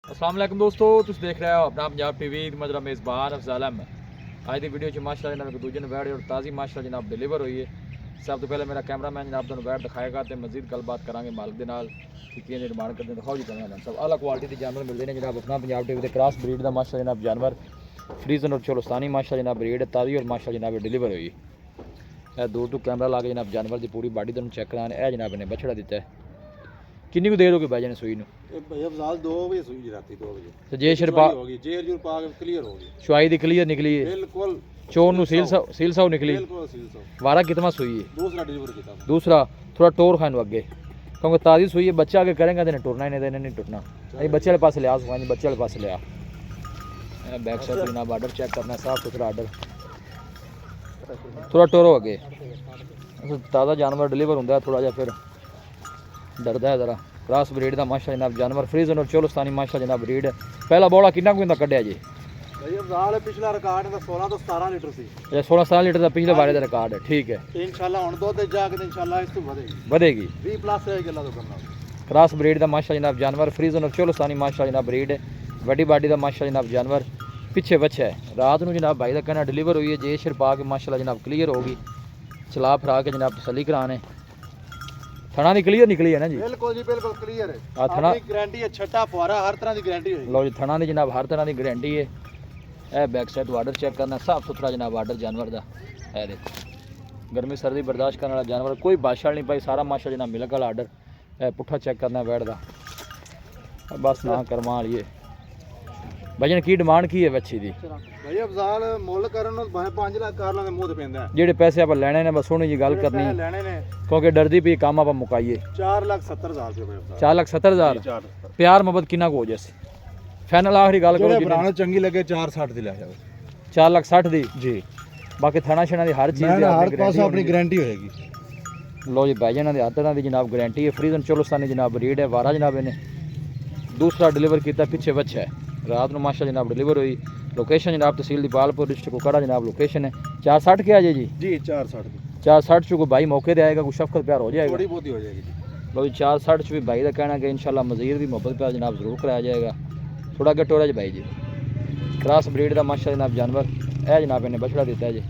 अस्सलाम वालेकुम दोस्तों, तुम देख रहे हो अपना पंजाब टीवी। मजरा मेज़बान अफज़ल अहमद। आज की वीडियो माशाअल्लाह जनाब एक दूजे बैठ और ताज़ी माशाअल्लाह जनाब डिलीवर हुई है। सब तो पहले मेरा कैमरामैन जनाब तुम बैठ दिखाएगा तो मजीद गलबात करांगे मालिक के नाल कि किए निर्माण करते दिखाओ जी तुम्हें सब अलग क्वालिटी के जानवर मिलते हैं जनाब अपना पंजाब टीवी के क्रॉस ब्रीड का माशाअल्लाह जनाब जानवर फ्रीजन और चोलस्तानी माशाअल्लाह जनाब ब्रीड ताज़ी और माशाअल्लाह जनाब डिलीवर हुई है। दूर तो कैमरा ला के जनाब जानवर की पूरी बॉडी तुम चेक कराने है जनाब ने बछड़ा दिता है। किन्नी को देर हो गई भाई जाने सूई नूं? भाई अफजाल 2 बजे सूई जी राती 2 बजे ते जे शरपा हो गई जेर जूर पा के क्लियर हो गई चुआई दी क्लियर निकली है, बिल्कुल चोर नूं सील साउ निकली। बिल्कुल सील सौ वारा कितना सूई है? दूसरा डिलीवर किया दूसरा थोड़ा टोर खान अगे क्योंकि ताज़ी सूई है। बच्चा आगे करेंगे तो टुरना ही नहीं, नहीं टुटना। अभी बच्चे वाले पास लिया सुखानी, बच्चे वाले पास लिया बैक साइड जनाब आर्डर चेक करना है, साफ सुथरा आर्डर थोड़ा टोरो अगे ताज़ा जानवर डिलीवर होंगे थोड़ा जहा फिर डरदा है जरा। क्रॉस ब्रीड का माशा जनाब जानवर फ्रीजन और चोलस्तानी माशा जनाब ब्रीड है। पहला बोला कितना कुछ कढ़िया जी? भाई अफजाल पिछला रिकॉर्ड है 16 तो 17 लीटर सी 16-17 लीटर का पिछले बारे का रिकॉर्ड है। ठीक है इंशाल्लाह हुन दो ते जाके इंशाल्लाह इस तो बढ़ेगी 20 प्लस है गल्ला तो करना। क्रॉस ब्रीड का माशा जनाब जानवर फ्रीजन और चोलस्तानी माशा जनाब ब्रीड है। वड्डी बाडी का माशा जनाब जानवर पिछे बच्चा है। रात को जनाब भाई का कहना डिलीवर हुई है। जे शिर पा के माशाल्लाह जनाब क्लियर होगी चला फिरा के जनाब तसली कराने थना दी क्लियर निकली है ना जी? बिल्कुल जी बिल्कुल क्लियर है। थना अपनी गारंटी है, छट्टा फुआरा हर तरह की गारंटी है। लो जी थना दी जनाब हर तरह की गारंटी है। ए बैक साइड आर्डर चेक करना साफ सुथरा जनाब आर्डर जानवर का है। देखो गर्मी सर्दी बर्दाश्त करने वाला जानवर कोई बादशाह नहीं पाई सारा माशा जनाब मिलक वाला आर्डर है। पुट्ठा चेक करना बैठ का बस ना करवा लिए भजन की डिमांड की है बच्ची दी? भाई अफजाल मुੱਲ ਕਰਨ ਨੂੰ ਭਾਵੇਂ 5 ਲੱਖ ਕਰ ਲਾਂਗੇ ਮੂੰਹ ਤੇ ਪੈਂਦਾ ਜਿਹੜੇ ਪੈਸੇ ਆਪਾਂ ਲੈਣੇ ਨੇ ਬਸ ਸੋਹਣੀ ਜੀ ਗੱਲ ਕਰਨੀ ਲੈਣੇ ਨੇ ਕਿਉਂਕਿ ਡਰਦੀ ਪਈ ਕੰਮ ਆਪਾਂ ਮੁਕਾਈਏ। 4,70,000 ਰੁਪਏ ਅਫਜ਼ਾਲ 4,70,000 ਪਿਆਰ ਮੁਹੱਬਤ ਕਿੰਨਾ ਕੁ ਹੋ ਜਾਏ ਫਾਈਨਲ ਆਖਰੀ ਗੱਲ ਕਰੋ ਜਿਹੜੇ ਭਰਾ ਚੰਗੀ ਲੱਗੇ 460 ਦੀ ਲੈ ਜਾਓ। 4,60,000 ਦੀ ਜੀ ਬਾਕੀ ਥਾਣਾ ਛਣਾ ਦੀ ਹਰ ਚੀਜ਼ ਦੀ ਹਰ ਪਾਸੇ ਆਪਣੀ ਗਾਰੰਟੀ ਹੋਏਗੀ। ਲੋ ਜੀ ਭਾਈ ਜਨਾਂ ਦੇ ਹੱਥ ਨਾਲ ਦੀ ਜਨਾਬ ਗਾਰੰਟੀ ਹੈ। ਫਰੀਜ਼ਨ ਚੋਲਸਤਾਨੀ ਜਨਾਬ ਰੀਡ ਹੈ। ਵਾਰਾ ਜਨਾਬ ਇਹਨੇ दूसरा डिलीवर किया पिछे बच्चा है। रात को माशा जनाब डिलीवर हुई। लोकेशन जनाब तहसील दीपालपुर डिस्ट्रिक्ट कुकड़ा जनाब लोकेशन है। 460 क्या है जी? जी 460 460 चुको भाई मौके दे आएगा कुछ शफकत प्यार हो जाएगा थोड़ी बहुत ही हो जाएगी जी। लो जी 460 च भी भाई का कहना कि इंशाल्लाह मज़ीद भी मोहब्बत प्यार जनाब जरूर कराया जाएगा। थोड़ा अगर टोरा भाई जी क्रॉस ब्रीड का माशा जनाब जानवर है जनाब इन्हें बछड़ा दिता है जी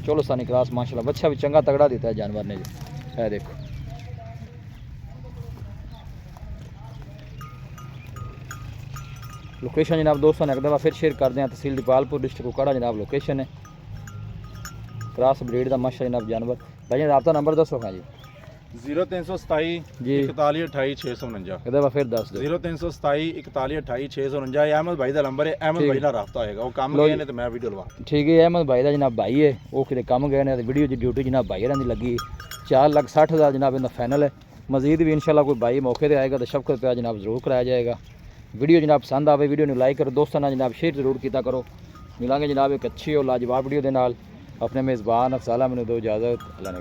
चोलस्तानी क्रॉस माशाल्लाह बच्चा भी चंगा तगड़ा दिता है जानवर ने जी। है देखो लोकेशन जनाब दोस्तों ने एक दफ़ा फिर शेयर कर दें तहसील दीपालपुर डिस्ट्रिक्ट कुकड़ा जनाब लोकेशन है। क्रॉस ब्रीड का माशा जनाब जानवर भाई रब्ता नंबर दसो हाँ जी? 0327 जी 41 28 649 एक दफ़ा फिर दस दो 0327 41 28 649 अहमद भाई का नंबर है। अहमद भाई ना रब्ता होएगा वो काम गए ने तो मैं वीडियो लवा ठीक है। अहमद भाई का जनाब भाई है वो कि कम गए ने वीडियो की ड्यूटी जनाब भाई की लगी 4,60,000 जनाब इनका फाइनल है। मजीद भी इंशाल्लाह कोई भाई मौके पर आएगा तो शफकत प्यार जनाब जरूर कराया जाएगा। वीडियो जनाब पसंद आवे वीडियो लाइक करो दोस्तों ना जनाब शेयर जरूर किया करो। मिलांगे जनाब एक अच्छी और लाजवाब वीडियो के नाल। अपने मेज़बान अफज़ल अहमद दो इजाज़त अल्लाह ने